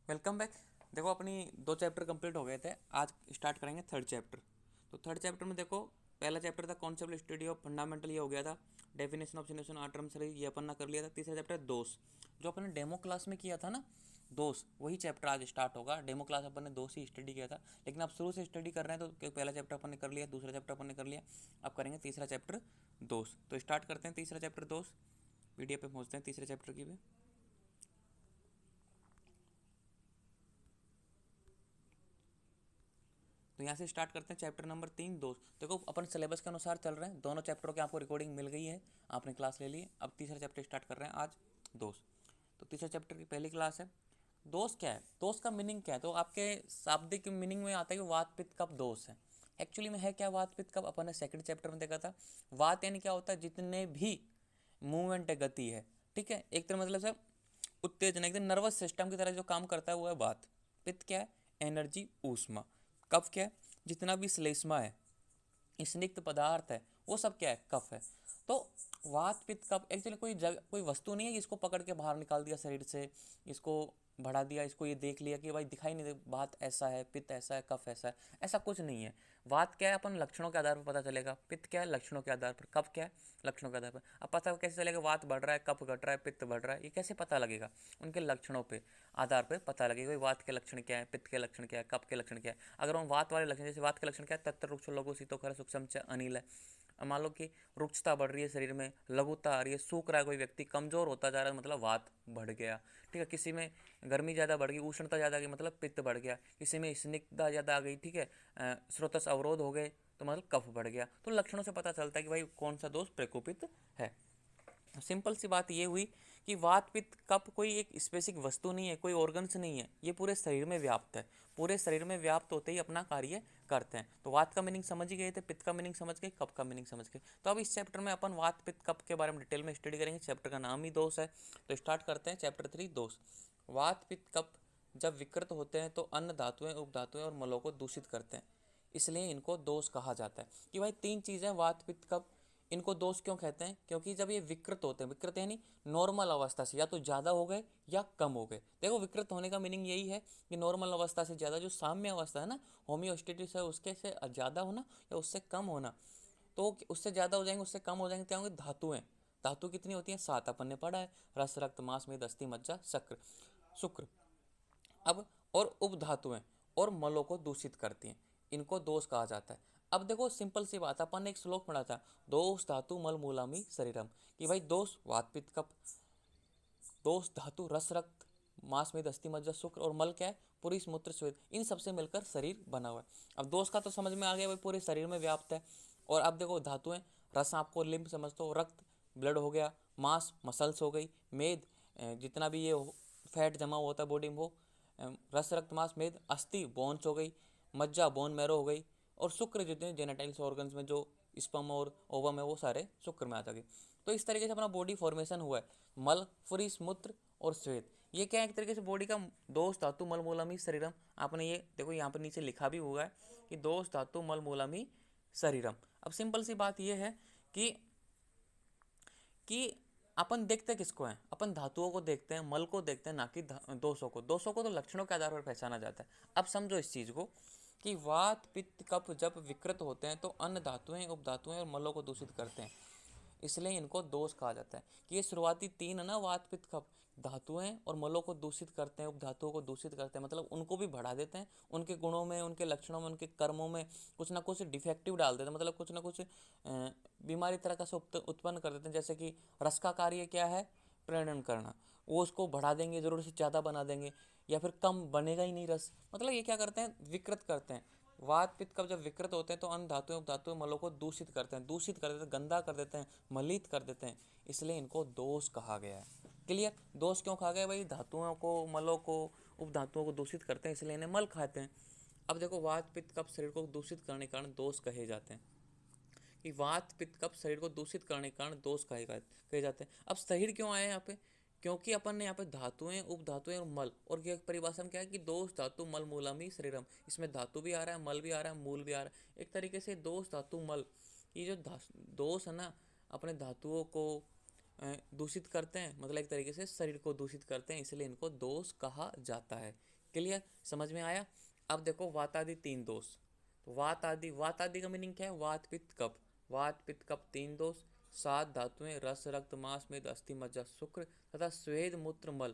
Welcome back. देखो अपनी 2 chapter complete हो गए थे। आज स्टार्ट करेंगे थर्ड चैप्टर। तो थर्ड चैप्टर में देखो, पहला चैप्टर था कॉन्सेप्ट स्टडी ऑफ फंडामेंटल, ये हो गया था। डेफिनेशन ऑफ सिनेशन आर टर्म सरी, ये अपन ने कर लिया था। तीसरा चैप्टर दोष, जो अपन ने डेमो क्लास में किया था ना, दोष, वही चैप्टर आज स्टार्ट होगा। डेमो क्लास अपन ने दोष ही स्टडी किया था, लेकिन अब शुरू से स्टडी कर रहे हैं तो पहला चैप्टर अपन ने कर लिया, दूसरा चैप्टर अपन ने कर लिया, अब करेंगे तीसरा चैप्टर दोष। तो स्टार्ट करते हैं तीसरा चैप्टर दोष। पीडीएफ पे पहुंचते हैं तीसरे चैप्टर की भी। तो यहाँ से स्टार्ट करते हैं चैप्टर नंबर 3 दोस्त। देखो अपन सिलेबस के अनुसार चल रहे हैं, दोनों चैप्टरों की आपको रिकॉर्डिंग मिल गई है, आपने क्लास ले ली है। अब तीसरा चैप्टर स्टार्ट कर रहे हैं आज, दोस्त। तो तीसरे चैप्टर की पहली क्लास है। दोस्त क्या है, दोस्त का मीनिंग क्या है? तो आपके शाब्दिक मीनिंग में आता है कि वात पित्त कफ दोष है। एक्चुअली में है क्या वात पित्त कफ? अपन ने सेकंड चैप्टर में देखा था। वात यानी क्या होता है? जितने भी मूवमेंट है, गति है, ठीक है, एक तरह मतलब से उत्तेजना, एकदम नर्वस सिस्टम की तरह जो काम करता है वो है वात। पित्त क्या है? एनर्जी, ऊष्मा। कफ क्या है? जितना भी श्लेष्मा है, स्निग्ध पदार्थ है, वो सब क्या है? कफ है। तो वात पित्त कफ एक्चुअली कोई वस्तु नहीं है कि इसको पकड़ के बाहर निकाल दिया शरीर से, इसको बढ़ा दिया, इसको ये देख लिया कि भाई दिखाई नहीं दे, वात ऐसा है, पित्त ऐसा है, कफ ऐसा है, ऐसा कुछ नहीं है। वात क्या है? अपन लक्षणों के आधार पर पता चलेगा। पित्त क्या है? लक्षणों के आधार पर। कफ क्या है? लक्षणों के आधार पर। अब पता कैसे चलेगा वात बढ़ रहा है, कफ घट रहा है, पित्त बढ़ रहा है? ये कैसे पता लगेगा? उनके लक्षणों पे आधार पर पता लगेगा भाई वात के लक्षण क्या है, पित्त के लक्षण क्या है, कफ के लक्षण क्या है। अगर हम वात वाले लक्षण, जैसे वात के लक्षण क्या है? तत्र रुक्ष लघु शीतोखर सूक्ष्म च अनिल है। मान लो कि रुक्षता बढ़ रही है शरीर में, लघुता आ रही है, सूख रहा है कोई व्यक्ति, कमजोर होता जा रहा है, मतलब वात बढ़ गया। ठीक है, किसी में गर्मी ज़्यादा बढ़ गई, उष्णता ज़्यादा आ गई, मतलब पित्त बढ़ गया। किसी में स्निग्धता ज़्यादा आ गई, ठीक है, स्रोतस अवरोध हो गए, तो मतलब कफ बढ़ गया। तो लक्षणों से पता चलता है कि भाई कौन सा दोष प्रकोपित है। सिंपल सी बात ये हुई कि वात पित्त कफ कोई एक स्पेसिफिक वस्तु नहीं है, कोई ऑर्गन्स नहीं है, ये पूरे शरीर में व्याप्त है। पूरे शरीर में व्याप्त होते ही अपना कार्य करते हैं। तो वात का मीनिंग समझ ही गए थे, पित्त का मीनिंग समझ गए, कफ का मीनिंग समझ गए। तो अब इस चैप्टर में अपन वात पित्त कफ के बारे में डिटेल में स्टडी करेंगे। चैप्टर का नाम ही दोष है, तो स्टार्ट करते हैं चैप्टर 3 दोष। वात पित्त कफ जब विकृत होते हैं तो अन्न धातुएं, उपधातुएं और मलों को दूषित करते हैं, इसलिए इनको दोष कहा जाता है। कि भाई 3 चीज़ें वात पित्त कफ, इनको दोष क्यों कहते हैं? क्योंकि जब ये विकृत होते हैं, विकृत यानी नॉर्मल अवस्था से या तो ज़्यादा हो गए या कम हो गए। देखो विकृत होने का मीनिंग यही है कि नॉर्मल अवस्था से ज़्यादा, जो साम्य अवस्था है ना, होम्योस्टेटिस है, उसके से ज़्यादा होना या उससे कम होना। तो उससे ज़्यादा हो जाएंगे, उससे कम हो जाएंगे, क्या होंगे? धातुएं। धातु कितनी होती हैं? 7 अपन ने पढ़ा है, रस, रक्त, मांस, मेद, अस्थि, मज्जा, शक्र, शुक्र। अब और उपधातुएं और मलों को दूषित करती हैं, इनको दोष कहा जाता है। अब देखो सिंपल सी बात, अपन ने एक श्लोक पढ़ा था, दोष धातु मल मूलामी शरीरम, कि भाई दोष वात पित्त कफ, दोष धातु रस रक्त मांस मेद अस्थि मज्जा शुक्र, और मल क्या है? पुरुष मूत्र स्वेद, इन सबसे मिलकर शरीर बना हुआ है। अब दोष का तो समझ में आ गया भाई, पूरे शरीर में व्याप्त है। और अब देखो धातुएं, रस आपको लिम्फ समझते हो, रक्त ब्लड हो गया, मांस मसल्स हो गई, मेद जितना भी ये फैट जमा होता है बॉडी में वो, रस रक्त मांस मेद, अस्थि बोन्स हो गई, मज्जा बोन मैरो हो गई, और शुक्र जितने जेनेटाइल्स ऑर्गन्स में जो स्पर्म और ओवम है वो सारे शुक्र में आ जाएंगे। तो इस तरीके से अपना बॉडी फॉर्मेशन हुआ है। मल, फुरिस, मूत्र और श्वेत, ये क्या है? एक तरीके से बॉडी का दोष धातु मल मूलम ही शरीरम। आपने ये देखो यहाँ पर नीचे लिखा भी हुआ है कि दोष धातु मल मूलम ही शरीरम। अब सिंपल सी बात ये है कि अपन देखते किसको हैं? अपन धातुओं को देखते हैं, मल को देखते हैं, ना कि दोषों को। दोषों को तो लक्षणों के आधार पर पहचाना जाता है। अब समझो इस चीज को कि वात पित्त कफ जब विकृत होते हैं तो अन्न धातुएं, उपधातुएं और मलों को दूषित करते हैं, इसलिए इनको दोष कहा जाता है। कि ये शुरुआती 3 है ना, वात पित्त कफ, धातुएं और मलों को दूषित करते हैं, उपधातुओं को दूषित करते हैं, मतलब उनको भी बढ़ा देते हैं, उनके गुणों में, उनके लक्षणों में, उनके कर्मों में कुछ ना कुछ डिफेक्टिव डाल देते हैं, मतलब कुछ ना कुछ बीमारी तरह का से उत्पन्न कर देते हैं। जैसे कि रस का कार्य क्या है? प्रेरण करना, वो उसको बढ़ा देंगे, जरूरत से ज़्यादा बना देंगे, या फिर कम बनेगा ही नहीं रस, मतलब ये क्या करते हैं? विकृत करते हैं। वात पित्त कफ जब विकृत होते हैं तो अन्न धातुएं उपधातुएं मलों को दूषित करते हैं, दूषित कर देते हैं, गंदा कर देते हैं, मलित कर देते हैं, इसलिए इनको दोष कहा गया है। क्लियर? दोष क्यों कहा गया? भाई धातुओं को, मलों को, उपधातुओं को दूषित करते हैं, इसलिए इन्हें मल कहते हैं। अब देखो वात पित्त कफ शरीर को दूषित करने के कारण दोष कहे जाते हैं। कि वात पित्त कफ शरीर को दूषित करने के कारण दोष कहे जाते हैं। अब शरीर क्यों आए यहाँ पे? क्योंकि अपन ने यहाँ पे धातुएं, उपधातुएं और मल, और ये परिभाषा में क्या है कि दोष धातु मल मूलम ही शरीरम, इसमें धातु भी आ रहा है, मल भी आ रहा है, मूल भी आ रहा है। एक तरीके से दोष धातु मल, ये जो दोष है ना, अपने धातुओं को दूषित करते हैं, मतलब एक तरीके से शरीर को दूषित करते हैं, इसलिए इनको दोष कहा जाता है। क्लियर, समझ में आया। अब देखो वात आदि तीन दोष। तो वात आदि का मीनिंग क्या है, वात पित्त कफ। वात पित्त कफ तीन दोष, सात धातुएं रस रक्त मांस मेद अस्थि मज्जा शुक्र तथा स्वेद मूत्र मल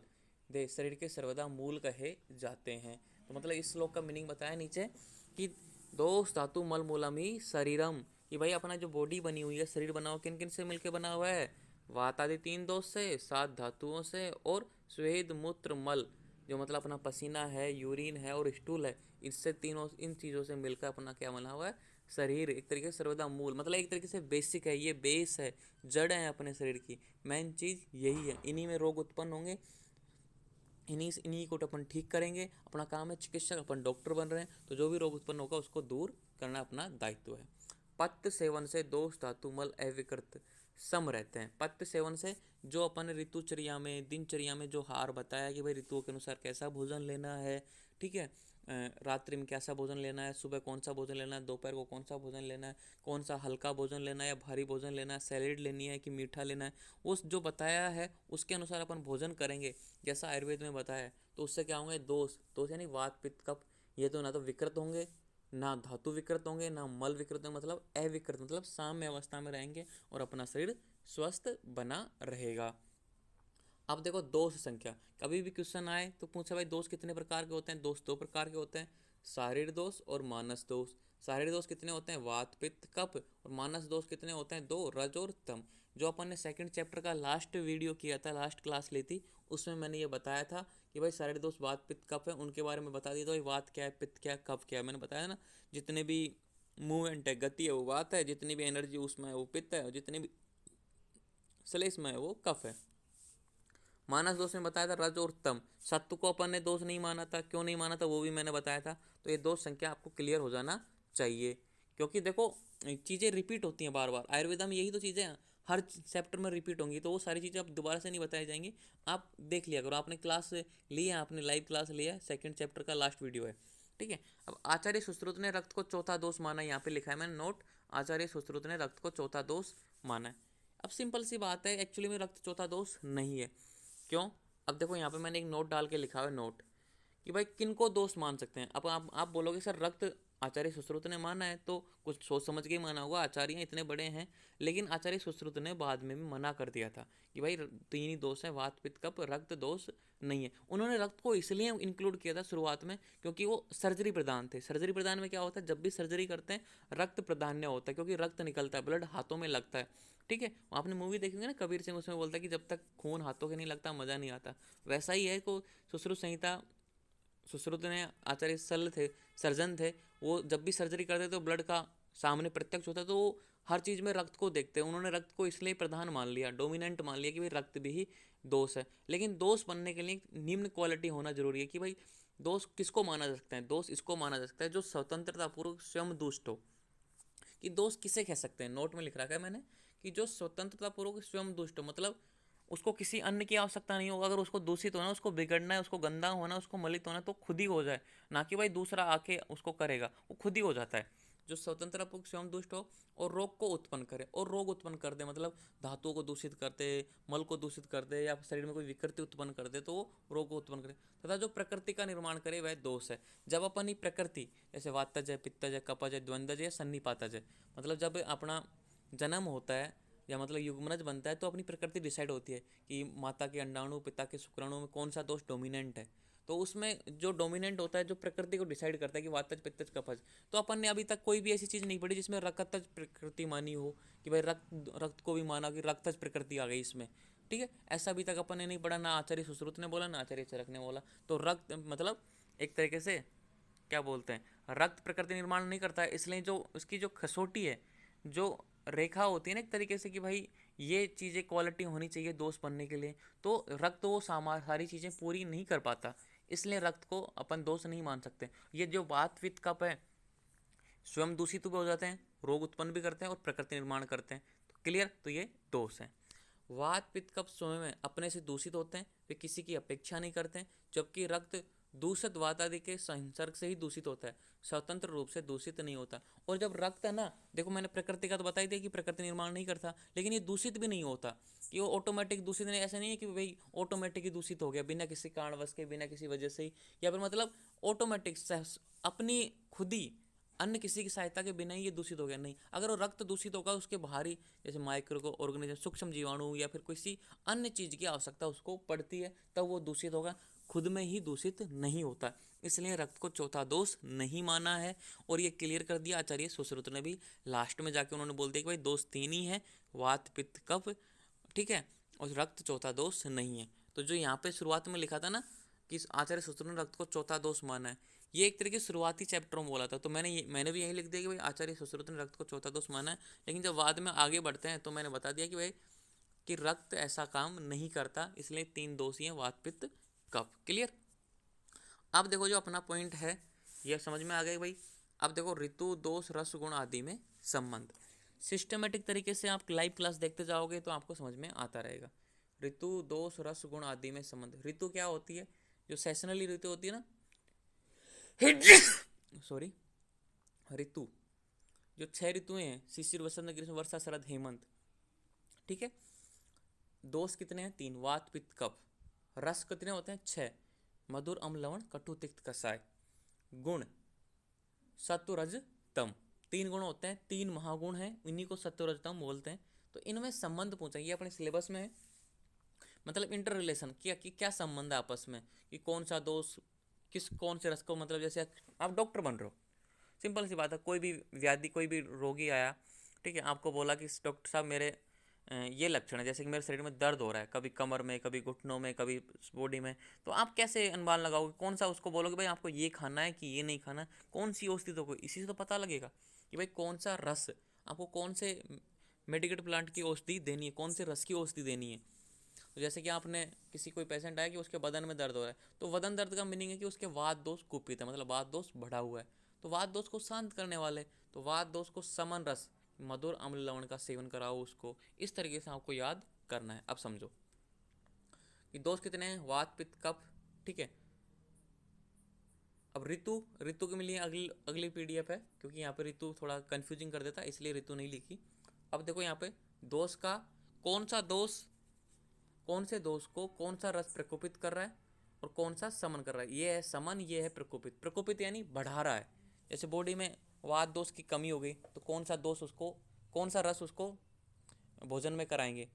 दे शरीर के सर्वदा मूल कहे जाते हैं। तो मतलब इस श्लोक का मीनिंग बताया नीचे कि दोष धातु मल मूलम ही शरीरम, कि भाई अपना जो बॉडी बनी हुई है, शरीर बना हुआ किन किन से मिलकर बना हुआ है, वात आदि तीन दोष से, सात धातुओं से और स्वेद मूत्र मल, जो मतलब अपना पसीना है, यूरिन है और स्टूल है, इससे तीनों इन चीज़ों से मिलकर अपना क्या बना हुआ है, शरीर। एक तरीके से सर्वदा मूल, मतलब एक तरीके से बेसिक है, ये बेस है, जड़ है अपने शरीर की, मेन चीज़ यही है। इन्हीं में रोग उत्पन्न होंगे, इन्हीं को अपन ठीक करेंगे। अपना काम है चिकित्सक, अपन डॉक्टर बन रहे हैं, तो जो भी रोग उत्पन्न होगा उसको दूर करना अपना दायित्व है। पत्त सेवन से दोष धातु मल अविकृत सम रहते हैं। पत्त सेवन से, जो अपन ऋतुचर्या में दिनचर्या में जो हार बताया कि भाई ऋतुओं के अनुसार कैसा भोजन लेना है, ठीक है, रात्रि में कैसा भोजन लेना है, सुबह कौन सा भोजन लेना है, दोपहर को कौन सा भोजन लेना है, कौन सा हल्का भोजन लेना है या भारी भोजन लेना है, सैलेड लेनी है कि मीठा लेना है, उस जो बताया है उसके अनुसार अपन भोजन करेंगे जैसा आयुर्वेद में बताया है। तो उससे क्या होंगे, दोष, दोष यानी वात पित्त कफ, ये तो ना तो विकृत होंगे, ना धातु विकृत होंगे, ना मल विकृत होंगे, मतलब अविकृत, मतलब साम्य अवस्था में रहेंगे और अपना शरीर स्वस्थ बना रहेगा। अब देखो दोष संख्या, कभी भी क्वेश्चन आए तो पूछे भाई दोष कितने प्रकार के होते हैं, दोष दो प्रकार के होते हैं, शारीरिक दोष और मानस दोष। शारीरिक दोष कितने होते हैं, वात पित्त कफ, और मानस दोष कितने होते हैं, दो, रज और तम। जो अपन ने सेकंड चैप्टर का लास्ट वीडियो किया था, लास्ट क्लास ली थी, उसमें मैंने ये बताया था कि भाई शारीरिक दोष वात पित्त कफ है, उनके बारे में बता दिया था, भाई वात क्या है, पित्त क्या है, कफ क्या है, मैंने बताया ना। जितने भी मूवमेंट है, गति है, वो वात है, जितनी भी एनर्जी उसमें है वो पित्त है, और जितनी भी श्लेष में है वो कफ है। मानस दोष में बताया था रज और तम। सत्व को अपन ने दोष नहीं माना था, क्यों नहीं माना था वो भी मैंने बताया था। तो ये दोष संख्या आपको क्लियर हो जाना चाहिए, क्योंकि देखो चीज़ें रिपीट होती हैं बार बार, आयुर्वेदा में यही तो चीज़ें हैं, हर चैप्टर में रिपीट होंगी, तो वो सारी चीज़ें आप दोबारा से नहीं बताई जाएंगी। आप देख लिया करो, आपने क्लास लिया, आपने लाइव क्लास लिया, सेकंड चैप्टर का लास्ट वीडियो है, ठीक है। अब आचार्य सुश्रुत ने रक्त को चौथा दोष माना, यहाँ पे लिखा है मैंने नोट, आचार्य सुश्रुत ने रक्त को चौथा दोष माना है। अब सिंपल सी बात है, एक्चुअली में रक्त चौथा दोष नहीं है। क्यों, अब देखो यहाँ पे मैंने एक नोट डाल के लिखा हुआ है, नोट कि भाई किन को दोष मान सकते हैं। अब आप बोलोगे सर रक्त आचार्य सुश्रुत ने माना है, तो कुछ सोच समझ के ही माना होगा, आचार्य इतने बड़े हैं। लेकिन आचार्य सुश्रुत ने बाद में भी मना कर दिया था कि भाई तीन ही दोष है, वात पित्त कफ, रक्त दोष नहीं है। उन्होंने रक्त को इसलिए इंक्लूड किया था शुरुआत में क्योंकि वो सर्जरी प्रधान थे। सर्जरी प्रधान में क्या होता है, जब भी सर्जरी करते हैं रक्त प्राधान्य होता है, क्योंकि रक्त निकलता है, ब्लड हाथों में लगता है, ठीक है। आपने मूवी देखी होगी ना कबीर सिंह, उसमें बोलता है कि जब तक खून हाथों के नहीं लगता मजा नहीं आता। वैसा ही है को सुश्रुत संहिता, सुश्रुत ने आचार्य सल थे, सर्जन थे, वो जब भी सर्जरी करते तो ब्लड का सामने प्रत्यक्ष होता है, तो वो हर चीज़ में रक्त को देखते हैं। उन्होंने रक्त को इसलिए प्रधान मान लिया, डोमिनेंट मान लिया कि भाई रक्त भी ही दोष है। लेकिन दोष बनने के लिए निम्न क्वालिटी होना जरूरी है कि भाई दोष किसको माना जा सकता है, दोष इसको माना जा सकता है जो स्वतंत्रतापूर्वक स्वयं दुष्ट हो। कि दोष किसे कह सकते हैं, नोट में लिख रखा है मैंने कि जो स्वतंत्रतापूर्वक स्वयं दुष्ट हो, मतलब उसको किसी अन्य की आवश्यकता नहीं होगा। अगर उसको दूषित होना, उसको बिगड़ना है, उसको गंदा होना, उसको मलित होना, तो खुद ही हो जाए, ना कि भाई दूसरा आके उसको करेगा, वो खुद ही हो जाता है। जो स्वतंत्रतापूर्वक स्वयं दुष्ट हो और रोग को उत्पन्न करे, और रोग उत्पन्न कर दे, मतलब धातुओं को दूषित कर दे, मल को दूषित कर दे, या शरीर में कोई विकृति उत्पन्न कर दे, तो वो रोग को उत्पन्न करे। तथा जो प्रकृति का निर्माण करे वह दोष है। जब अपन ही प्रकृति, जैसे वातज है, पित्तज है, कपज है, द्वंद्वज है, सन्निपातज है, मतलब जब अपना जन्म होता है या मतलब युग्मनज बनता है, तो अपनी प्रकृति डिसाइड होती है कि माता के अंडाणु पिता के शुक्राणु में कौन सा दोष डोमिनेंट है। तो उसमें जो डोमिनेंट होता है, जो प्रकृति को डिसाइड करता है कि वातज पित्तज कफज। तो अपन ने अभी तक कोई भी ऐसी चीज़ नहीं पढ़ी जिसमें रक्तज प्रकृति मानी हो कि भाई रक्त को भी माना कि रक्तज प्रकृति आ गई इसमें, ठीक है। ऐसा अभी तक अपन ने नहीं पढ़ा, ना आचार्य सुश्रुत ने बोला, ना आचार्य चरक ने बोला। तो रक्त मतलब एक तरीके से क्या बोलते हैं, रक्त प्रकृति निर्माण नहीं करता है, इसलिए जो उसकी जो खसोटी है, जो रेखा होती है ना एक तरीके से कि भाई ये चीज़ें क्वालिटी होनी चाहिए दोष बनने के लिए, तो रक्त वो सारी चीज़ें पूरी नहीं कर पाता, इसलिए रक्त को अपन दोष नहीं मान सकते। ये जो वात पित्त कफ है, स्वयं दूषित भी हो जाते हैं, रोग उत्पन्न भी करते हैं और प्रकृति निर्माण करते हैं। तो क्लियर, तो ये दोष है। वात पित्त कफ स्वयं में अपने से दूषित होते हैं, वे किसी की अपेक्षा नहीं करते हैं, जबकि रक्त दूषित वात आदि के संसर्ग से ही दूषित होता है, स्वतंत्र रूप से दूषित नहीं होता। और जब रक्त है ना, देखो मैंने प्रकृति का तो बता ही दिया कि प्रकृति निर्माण नहीं करता, लेकिन ये दूषित भी नहीं होता कि वो ऑटोमेटिक दूषित नहीं, ऐसा नहीं है कि भाई ऑटोमेटिक ही दूषित हो गया बिना किसी कारणवश के, बिना किसी वजह से ही, या फिर मतलब ऑटोमेटिक अपनी खुद ही अन्य किसी की सहायता के बिना ही ये दूषित हो गया, नहीं। अगर वो रक्त दूषित होगा, उसके बाहरी जैसे माइक्रो ऑर्गेनिज्म, सूक्ष्म जीवाणु या फिर किसी अन्य चीज की आवश्यकता उसको पड़ती है, तब वो दूषित होगा, खुद में ही दूषित नहीं होता। इसलिए रक्त को चौथा दोष नहीं माना है, और ये क्लियर कर दिया आचार्य सुश्रुत ने भी। लास्ट में जाके उन्होंने बोल दिया कि भाई दोष तीन ही है, वात पित्त कफ, ठीक है, और रक्त चौथा दोष नहीं है। तो जो यहाँ पे शुरुआत में लिखा था ना कि आचार्य सुश्रुत ने रक्त को चौथा दोष माना है, ये एक तरह के शुरुआती चैप्टर में बोला था, तो मैंने भी यही लिख दिया कि भाई आचार्य सुश्रुत ने रक्त को चौथा दोष माना है। लेकिन जब बाद में आगे बढ़ते हैं तो मैंने बता दिया कि भाई कि रक्त ऐसा काम नहीं करता, इसलिए तीन दोष ही हैं, वात पित्त कफ। क्लियर। अब देखो जो अपना पॉइंट है ये समझ में आ गई भाई। अब देखो ऋतु दोष रस गुण आदि में संबंध, सिस्टमेटिक तरीके से आप लाइव क्लास देखते जाओगे तो आपको समझ में आता रहेगा। ऋतु दोष रस गुण आदि में संबंध, ऋतु क्या होती है, जो सेशनली ऋतु होती है ना, सॉरी, ऋतु जो 6 ऋतुएं हैं, शिशिर वसंत ग्रीष्म वर्षा शरद हेमंत, ठीक है। दोष कितने हैं, 3, वात पित्त कफ। रस कितने होते हैं, 6, मधुर अम्ल लवण कटु तिक्त कषाय। गुण सत्व रज तम, 3 गुण होते हैं, 3 महागुण हैं, इन्हीं को सत्व रज तम बोलते हैं। तो इनमें संबंध पूछा, ये अपने सिलेबस में है, मतलब इंटर रिलेशन क्या संबंध है आपस में, कि कौन सा दोष किस कौन से रस को, मतलब जैसे आप डॉक्टर बन रहे हो, सिंपल सी बात है, कोई भी व्याधि कोई भी रोगी आया, ठीक है, आपको बोला कि डॉक्टर साहब मेरे ये लक्षण है, जैसे कि मेरे शरीर में दर्द हो रहा है, कभी कमर में, कभी घुटनों में, कभी बॉडी में, तो आप कैसे अनुमान लगाओगे, कौन सा उसको बोलोगे भाई आपको ये खाना है कि ये नहीं खाना, कौन सी औषधि तो, इसी से तो पता लगेगा कि भाई कौन सा रस आपको, कौन से मेडिकेट प्लांट की औषधि देनी है, कौन से रस की औषधि देनी है। तो जैसे कि आपने किसी कोई पेशेंट आया कि उसके बदन में दर्द हो रहा है, तो बदन दर्द का मीनिंग है कि उसके वात दोष कुपित है, मतलब वात दोष बढ़ा हुआ है, तो वात दोष को शांत करने वाले, तो वात दोष को समन रस मधुर अम्ल लवण का सेवन कराओ उसको, इस तरीके से आपको याद करना है। अब समझो कि दोष कितने हैं, वात पित्त कफ, ठीक है। अब ऋतु के लिए अगली पीडीएफ है, क्योंकि यहाँ पे ऋतु थोड़ा कंफ्यूजिंग कर देता है, इसलिए ऋतु नहीं लिखी। अब देखो यहाँ पे दोष का कौन सा दोष, कौन से दोष को कौन सा रस प्रकोपित कर रहा है और कौन सा समन कर रहा है, ये है समन, ये है प्रकोपित। प्रकोपित यानी बढ़ा रहा है, जैसे बॉडी में वात दोष की कमी हो गई तो कौन सा दोष उसको, कौन सा रस उसको भोजन में कराएंगे।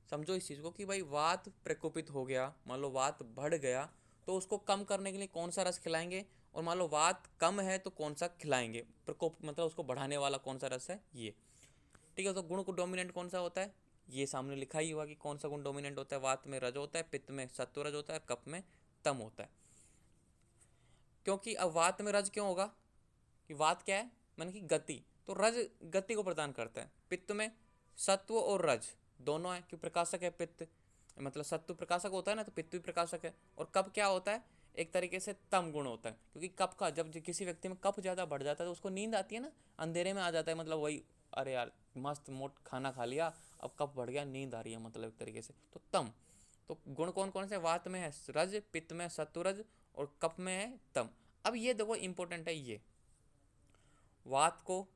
समझो इस चीज को कि भाई वात प्रकोपित हो गया, मान लो वात बढ़ गया, तो उसको कम करने के लिए कौन सा रस खिलाएंगे, और मान लो वात कम है तो कौन सा खिलाएंगे, प्रकोप मतलब उसको बढ़ाने वाला कौन सा रस है, ये, ठीक है। तो गुण को डोमिनेंट कौन सा होता है, ये सामने लिखा ही हुआ कि कौन सा गुण डोमिनेंट होता है, वात में रज होता है, पित्त में सत्व रज होता है, कफ में तम होता है। क्योंकि अब वात में रज क्यों होगा, कि वात क्या है, मन की गति, तो रज गति को प्रदान करता है। पित्त में सत्व और रज दोनों है, कि प्रकाशक है पित्त, मतलब सत्व प्रकाशक होता है ना, तो पित्त भी प्रकाशक है। और कफ क्या होता है, एक तरीके से तम गुण होता है, क्योंकि कफ का जब किसी व्यक्ति में कफ ज़्यादा बढ़ जाता है तो उसको नींद आती है ना, अंधेरे में आ जाता है, मतलब वही, अरे यार मस्त मोट खाना खा लिया, अब कफ बढ़ गया, नींद आ रही है, मतलब एक तरीके से, तो तम। तो गुण कौन कौन से, वात में है रज, पित्त में सत्वरज, और कफ में है तम। अब ये देखो इंपॉर्टेंट है, ये वात को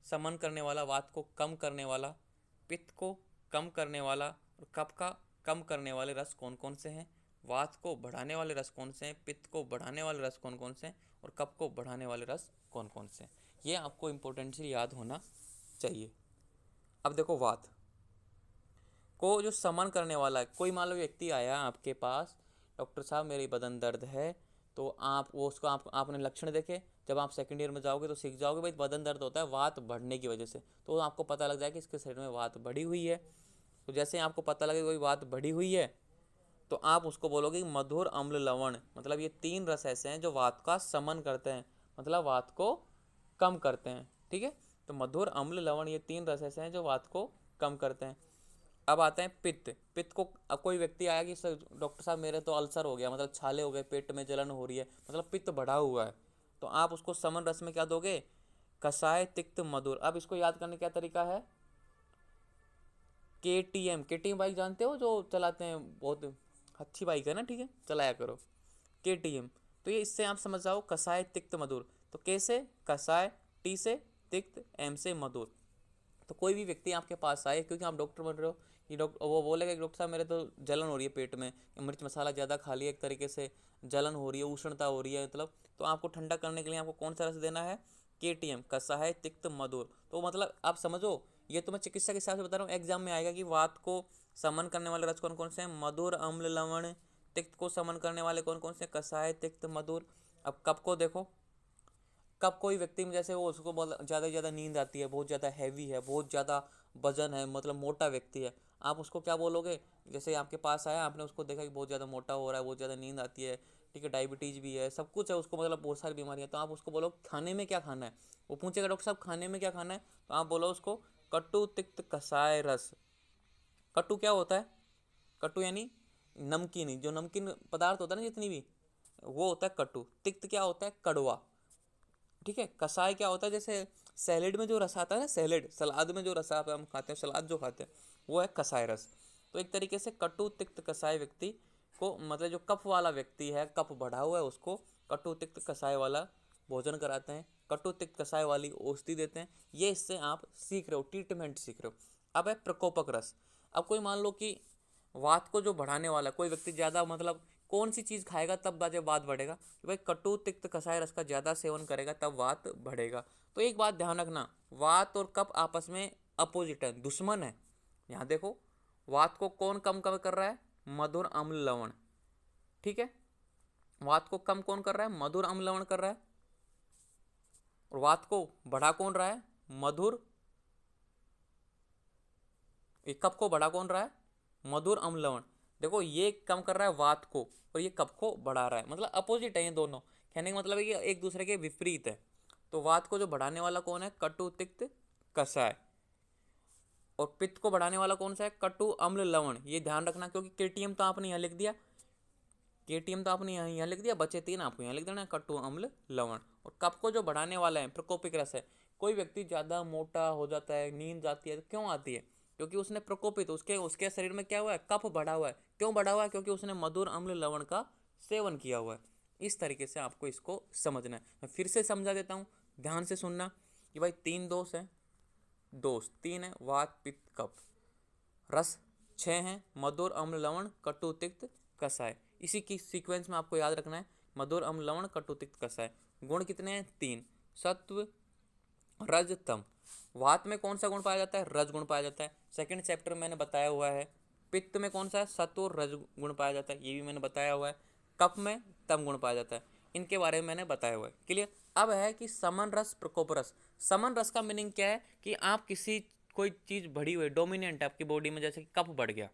समन करने वाला, वात को कम करने वाला, पित्त को कम करने वाला और कफ का कम करने वाले रस कौन कौन से हैं, वात को बढ़ाने वाले रस कौन से हैं, पित्त को बढ़ाने वाले रस कौन कौन से हैं, और कफ को बढ़ाने वाले रस कौन कौन से हैं, ये आपको इंपॉर्टेंटली याद होना चाहिए। अब देखो वात को जो समन करने वाला है, कोई मान लो व्यक्ति आया आपके पास, डॉक्टर साहब मेरी बदन दर्द है, तो आप वो उसको आपने लक्षण देखे, जब आप सेकंड ईयर में जाओगे तो सीख जाओगे भाई बदन दर्द होता है वात बढ़ने की वजह से, तो आपको पता लग जाए कि इसके शरीर में वात बढ़ी हुई है। तो जैसे ही आपको पता लगे कोई वात बढ़ी हुई है, तो आप उसको बोलोगे मधुर अम्ल लवण, मतलब ये 3 रस ऐसे हैं जो वात का समन करते हैं, मतलब वात को कम करते हैं, ठीक है। तो मधुर अम्ल लवण ये 3 रस ऐसे हैं जो वात को कम करते हैं। अब आते हैं पित्त। पित्त को, अब कोई व्यक्ति आया कि सर डॉक्टर साहब मेरे तो अल्सर हो गया, मतलब छाले हो गए, पेट में जलन हो रही है, मतलब पित्त बढ़ा हुआ है, तो आप उसको समन रस में क्या दोगे, कसाय तिक्त मधुर। अब इसको याद करने का तरीका है, केटीएम बाइक जानते हो जो चलाते हैं, बहुत अच्छी बाइक है ना, ठीक है, चलाया करो। KTM। तो ये इससे आप समझ जाओ कसाय तिक्त मधुर। तो कैसे कसाय, टी से तिक्त, एम से मधुर। तो कोई भी व्यक्ति आपके पास आए, क्योंकि आप डॉक्टर बन रहे हो, ये डॉक्टर वो बोलेगा कि डॉक्टर साहब मेरे तो जलन हो रही है पेट में, मिर्च मसाला ज़्यादा खा लिया, एक तरीके से जलन हो रही है, उष्णता हो रही है मतलब, तो आपको ठंडा करने के लिए आपको कौन सा रस देना है? KTM, कसाय तिक्त मधुर। तो मतलब आप समझो, ये तो मैं चिकित्सा के हिसाब से बता रहा हूँ, एग्जाम में आएगा कि वात को समन करने वाले रस कौन कौन से हैं? मधुर, अम्ल, लवण। तिक्त को समन करने वाले कौन कौन से? कसाय, तिक्त, मधुर। अब कब को देखो, कब कोई व्यक्ति में जैसे वो उसको बहुत ज़्यादा से ज़्यादा नींद आती है, बहुत ज़्यादा हैवी है, बहुत ज़्यादा वजन है, मतलब मोटा व्यक्ति है, आप उसको क्या बोलोगे? जैसे आपके पास आया, आपने उसको देखा कि बहुत ज़्यादा मोटा हो रहा है, बहुत ज़्यादा नींद आती है, ठीक है, डायबिटीज़ भी है, सब कुछ है उसको, मतलब बहुत सारी बीमारियाँ, तो आप उसको बोलो खाने में क्या खाना है? वो पूछेगा डॉक्टर साहब खाने में क्या खाना है? तो आप बोलो उसको कटु तिक्त कसाय रस। कटु क्या होता है? कटु यानी नमकीन, जो नमकीन पदार्थ होता है ना जितनी भी, वो होता है कटु। तिक्त क्या होता है? कड़वा। ठीक है। कसाय क्या होता है? जैसे सैलेड में जो रस आता है ना, सैलेड सलाद में जो रस आप हम खाते हैं, सलाद जो खाते हैं, वो है कसाय रस। तो एक तरीके से कटु तिक्त कसाय व्यक्ति को, मतलब जो कफ वाला व्यक्ति है, कफ बढ़ा हुआ है, उसको कटु तिक्त कसाय वाला भोजन कराते हैं, कटु तिक्त कसाय वाली औषधि देते हैं। ये इससे आप सीख रहे हो, ट्रीटमेंट सीख रहे हो। अब है प्रकोपक रस। अब कोई मान लो कि वात को जो बढ़ाने वाला कोई व्यक्ति ज़्यादा, मतलब कौन सी चीज़ खाएगा तब जब वात बढ़ेगा? कि भाई कटु तिक्त कसाय रस का ज़्यादा सेवन करेगा तब वात बढ़ेगा। तो एक बात ध्यान रखना, वात और कफ आपस में अपोजिट है, दुश्मन है। यहाँ देखो, वात को कौन कम कम कर रहा है? मधुर, अम्ल, लवण। ठीक है, वात को कम कौन कर रहा है? मधुर, अम्ल, लवण कर रहा है। और वात को बढ़ा कौन रहा है? मधुर। कफ को बढ़ा कौन रहा है? मधुर, अम्ल, लवण। देखो, ये कम कर रहा है वात को और ये कफ को बढ़ा रहा है, मतलब अपोजिट है ये दोनों। कहने का मतलब है कि एक दूसरे के विपरीत है। तो वात को जो बढ़ाने वाला कौन है? कटु तिक्त कसाय। और पित्त को बढ़ाने वाला कौन सा है? कटु, अम्ल, लवण। ये ध्यान रखना, क्योंकि KTM तो आपने यहाँ लिख दिया, KTM तो आपने यहाँ लिख दिया, बचे 3 आपको यहाँ लिख देना, कटु, अम्ल, लवण। और कफ को जो बढ़ाने वाला है प्रकोपिक रस है। कोई व्यक्ति ज़्यादा मोटा हो जाता है, नींद आती है, तो क्यों आती है? क्योंकि उसने प्रकोपित, उसके उसके शरीर में क्या हुआ है? कफ बढ़ा हुआ है। क्यों बढ़ा हुआ है? क्योंकि उसने मधुर, अम्ल, लवण का सेवन किया हुआ है। इस तरीके से आपको इसको समझना है। मैं फिर से समझा देता हूँ, ध्यान से सुनना कि भाई 3 दोष हैं, दोष 3 है, वात, पित्त, कफ। रस 6 हैं, मधुर, अम्ल, लवण, कटु, तिक्त, कसाय। इसी की सीक्वेंस में आपको याद रखना है, मधुर, अम्ल, लवण, कटु, तिक्त, कसाय। गुण कितने हैं? 3, सत्व, रज, तम। वात में कौन सा गुण पाया जाता है? रज गुण पाया जाता है, सेकंड चैप्टर में मैंने बताया हुआ है। पित्त में कौन सा है? सत्व और रज गुण पाया जाता है, ये भी मैंने बताया हुआ है। कफ में तम गुण पाया जाता है, इनके बारे में मैंने बताया हुआ है। क्लियर? अब है कि समन रस, प्रकोप रस। समन रस का मीनिंग क्या है? कि आप किसी, कोई चीज़ बढ़ी हुई डोमिनेंट है आपकी बॉडी में, जैसे कि कफ बढ़ गया,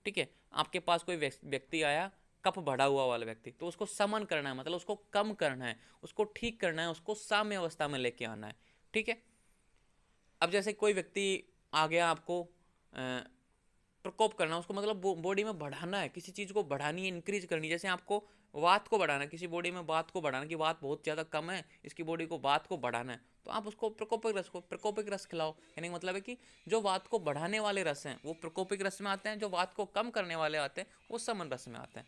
ठीक है, आपके पास कोई व्यक्ति आया, कफ बढ़ा हुआ वाला व्यक्ति, तो उसको समन करना है, मतलब उसको कम करना है, उसको ठीक करना है, उसको साम्य अवस्था में लेके आना है। ठीक है। अब जैसे कोई व्यक्ति आ गया, आपको प्रकोप करना, उसको मतलब बॉडी में बढ़ाना है, किसी चीज़ को बढ़ानी है, इंक्रीज करनी है। जैसे आपको वात को बढ़ाना है, किसी बॉडी में वात को बढ़ाना, कि वात बहुत ज़्यादा कम है, इसकी बॉडी को वात को बढ़ाना है, तो आप उसको प्रकोपिक रस खिलाओ। यानी मतलब है कि जो वात को बढ़ाने वाले रस हैं वो प्रकोपिक रस में आते हैं, जो वात को कम करने वाले आते हैं वो समन रस में आते हैं।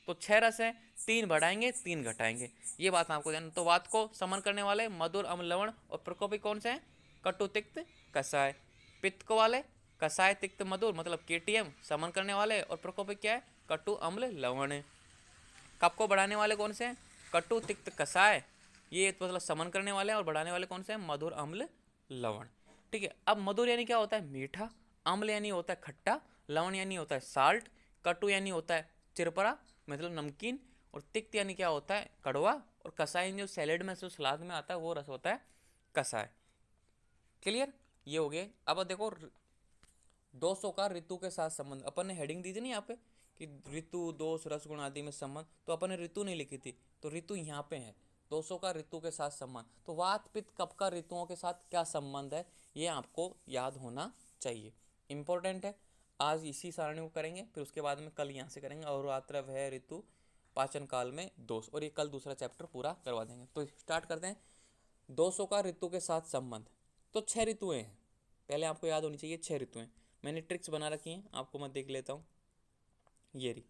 तो 6 रस हैं, 3 बढ़ाएंगे, 3 घटाएंगे, ये बात आपको जानना। तो वात को समन करने वाले मधुर, अम्ल, लवण, और प्रकोपिक कौन से हैं? कटु, तिक्त, कसाय। पित्त को वाले कसाय, तिक्त, मधुर, मतलब KTM समन करने वाले, और प्रकोपिक क्या है? कटु, अम्ल, लवण। कफ को बढ़ाने वाले कौन से हैं? कटु, तिक्त, कसाय, ये मतलब समन करने वाले हैं, और बढ़ाने वाले कौन से हैं? मधुर, अम्ल, लवण। ठीक है। अब मधुर यानी क्या होता है? मीठा। अम्ल यानी होता है खट्टा। लवण यानी होता है साल्ट। कटु यानी होता है चिरपरा, मतलब नमकीन। और तिक्त यानी क्या होता है? कड़वा। और कसाय जो सैलेड में, जो सलाद में आता है, वो रस होता है कसाय। क्लियर? ये हो गए। अब देखो, दोषों का ऋतु के साथ संबंध, अपन ने हेडिंग दी थी ना यहाँ पे कि ऋतु, दोष, रस, गुण आदि में संबंध, तो अपन ने ऋतु नहीं लिखी थी, तो ऋतु यहाँ पे है। दोषों का ऋतु के साथ संबंध, तो वात, पित्त, कफ का ऋतुओं के साथ क्या संबंध है, ये आपको याद होना चाहिए, इंपॉर्टेंट है। आज इसी सारणी को करेंगे, फिर उसके बाद में कल यहाँ से करेंगे, और रात्र वह ऋतु, पाचन काल में दोष, और ये कल दूसरा चैप्टर पूरा करवा देंगे। तो स्टार्ट करते हैं, दोषों का ऋतु के साथ संबंध। तो 6 ऋतुएं हैं, पहले आपको याद होनी चाहिए 6 ऋतुएं। मैंने ट्रिक्स बना रखी हैं, आपको मैं देख लेता हूँ। ये रही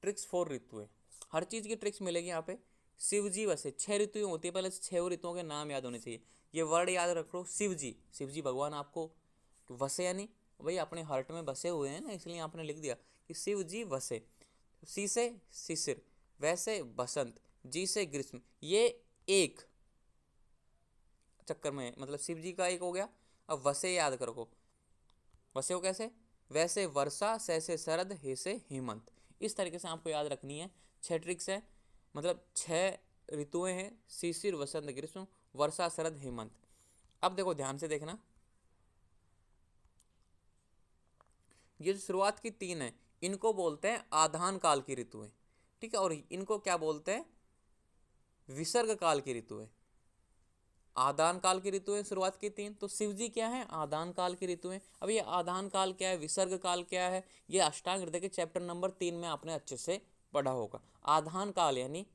ट्रिक्स 4 ऋतुएं। हर चीज की ट्रिक्स मिलेगी यहाँ पे। शिव जी वैसे 6 ऋतुएं होती है, पहले 6 ऋतुओं के नाम याद होने चाहिए। ये वर्ड याद रखो, शिव जी भगवान आपको वसे, यानी भाई अपने हार्ट में बसे हुए हैं ना, इसलिए आपने लिख दिया कि शिव जी वसे। सी से शिशिर, वैसे बसंत, जी से ग्रीष्म, ये एक चक्कर में मतलब शिव जी का एक हो गया। अब वसे याद करो, वसे हो कैसे, वैसे वर्षा, से शरद, हे से हेमंत। इस तरीके से आपको याद रखनी है। 6 ट्रिक्स है, मतलब 6 ऋतुएं हैं, शिशिर, वसंत, ग्रीष्म, वर्षा, शरद, हेमंत। अब देखो ध्यान से देखना, ये जो शुरुआत की 3 है इनको बोलते हैं आधान काल की ऋतुएं, ठीक है। और इनको क्या बोलते हैं, विसर्ग काल की ऋतुएं। आदान काल की ऋतुएं शुरुआत की 3, तो शिव जी क्या है, आदान काल की ऋतुएं। अब ये आदान काल क्या है, विसर्ग काल क्या है, ये अष्टांग हृदय के चैप्टर नंबर 3 में आपने अच्छे से पढ़ा होगा। आधान काल यानी,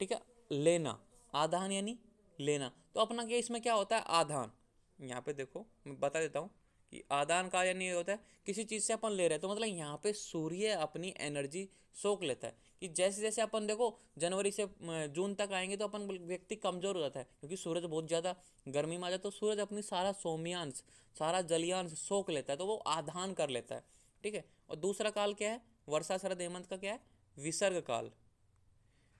ठीक है, लेना, आधान यानी लेना। तो अपना क्या इसमें क्या होता है, आधान, यहाँ पे देखो मैं बता देता हूँ कि आदान काल यानी ये होता है किसी चीज से अपन ले रहे हैं, तो मतलब यहाँ पे सूर्य अपनी एनर्जी सोख लेता है। कि जैसे जैसे अपन देखो जनवरी से जून तक आएंगे तो अपन व्यक्ति कमजोर हो जाता है, क्योंकि सूरज बहुत ज़्यादा गर्मी में आ जाता है, तो सूरज अपनी सारा सोम्यांश, सारा जलियांश सोख लेता है, तो वो आधान कर लेता है, ठीक है। और दूसरा काल क्या है, वर्षा शरद हेमंत का क्या है, विसर्ग काल।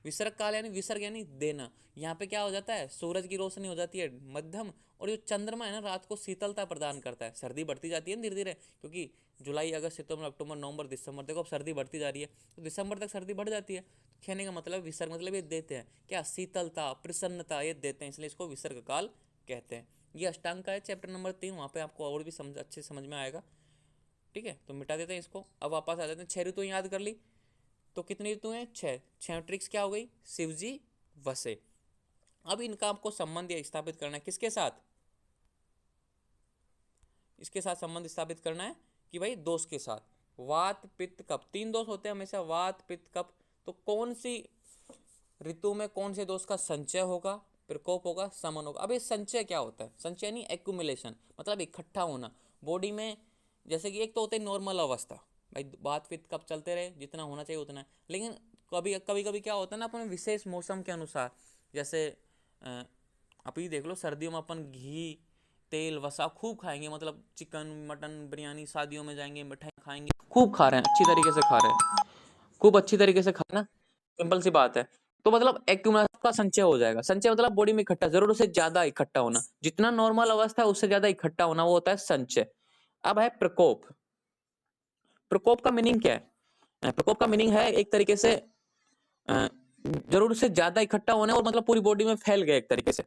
विसर्ग काल यानी, विसर्ग यानी देना। यहाँ पे क्या हो जाता है, सूरज की रोशनी हो जाती है मध्यम, और जो चंद्रमा है ना रात को शीतलता प्रदान करता है। सर्दी बढ़ती जाती है धीरे धीरे, क्योंकि जुलाई, अगस्त, सितंबर, अक्टूबर, नवंबर, दिसंबर, देखो अब सर्दी बढ़ती जा रही है, तो दिसंबर तक सर्दी बढ़ जाती है। तो कहने का मतलब विसर्ग मतलब ये देते हैं क्या, शीतलता, प्रसन्नता, ये देते हैं, इसलिए इसको विसर्ग काल कहते हैं। ये अष्टांग का है चैप्टर नंबर 3, वहाँ पे आपको और भी समझ अच्छे समझ में आएगा, ठीक है। तो मिटा देते हैं इसको, अब वापस आ जाते हैं। 6 ऋतु याद कर ली, तो कितनी ऋतु हैं, 6। 6 ट्रिक्स क्या हो गई, शिवजी वसे। अब इनका आपको संबंध स्थापित करना है किसके साथ, इसके साथ संबंध स्थापित करना है कि भाई दोष के साथ। वात पित्त कफ, 3 दोष होते हैं हमेशा, वात पित्त कफ। तो कौन सी ऋतु में कौन से दोष का संचय होगा, प्रकोप होगा, समन होगा। अब ये संचय क्या होता है, संचय यानी एक्यूमुलेशन, मतलब इकट्ठा होना बॉडी में। जैसे कि एक तो होता है नॉर्मल अवस्था, भाई बात पित्त कब चलते रहे, जितना होना चाहिए उतना है। लेकिन कभी कभी कभी क्या होता है ना, अपने विशेष मौसम के अनुसार, जैसे अभी देख लो सर्दियों में अपन घी, तेल, वसा खूब खाएंगे, मतलब चिकन, मटन, बिरयानी, शादियों में जाएंगे, मिठाई खाएंगे, खूब खा रहे हैं, अच्छी तरीके से खा रहे हैं, खूब अच्छी तरीके से खाना, सिंपल सी बात है। तो मतलब एक्यूमुलेशन का संचय हो जाएगा। संचय मतलब बॉडी में इकट्ठा, जरूरत से ज्यादा इकट्ठा होना, जितना नॉर्मल अवस्था है उससे ज्यादा इकट्ठा होना, वो होता है संचय। अब है प्रकोप। प्रकोप का मीनिंग क्या है, प्रकोप का मीनिंग है एक तरीके से जरूरत से ज्यादा इकट्ठा होने, और मतलब पूरी बॉडी में फैल गया एक तरीके से।